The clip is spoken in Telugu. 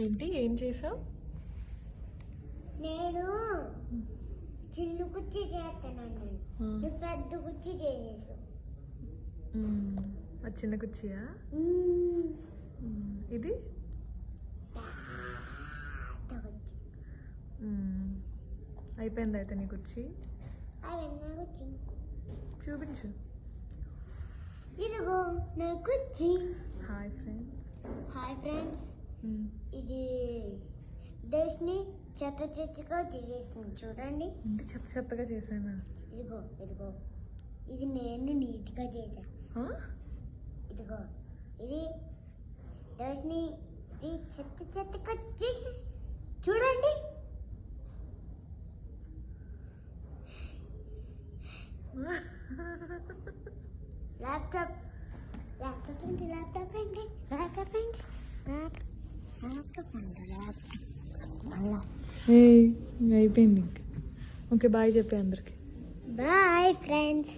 ఏంటి ఏం చేసావు? నేను చిన్న కుర్చీ చేస్తాను, నువ్వు పెద్ద కుర్చీ చేసేసావు. అది చిన్న కుర్చీయా? ఇది పెద్ద కుర్చీ. అయిపోయింది అయితే నీ కుర్చీ? అవన్నీ కుర్చీ చూపించు. ఇదిగో నా కుర్చీ. Hi friends. Hi friends. ఇది డేస్ని చెత్త చెత్తగా చేసేసింది చూడండి. అంటే చెత్త చెత్తగా చేసానా? ఇదిగో ఇదిగో ఇది నేను నీట్గా చేసా. ఇదిగో ఇది డేస్ని ఇది చెత్త చెత్తగా చేసి చూడండి. ల్యాప్టాప్ ల్యాప్టాప్ అండి ల్యాప్టాప్ అండి ల్యాప్టాప్ అండి ల్యాప్టాప్ అండి ల్యాప్టాప్ మళ్ళా. అయిపోయింది ఇంకా. ఓకే బాయ్ చెప్పే అందరికి. Bye friends.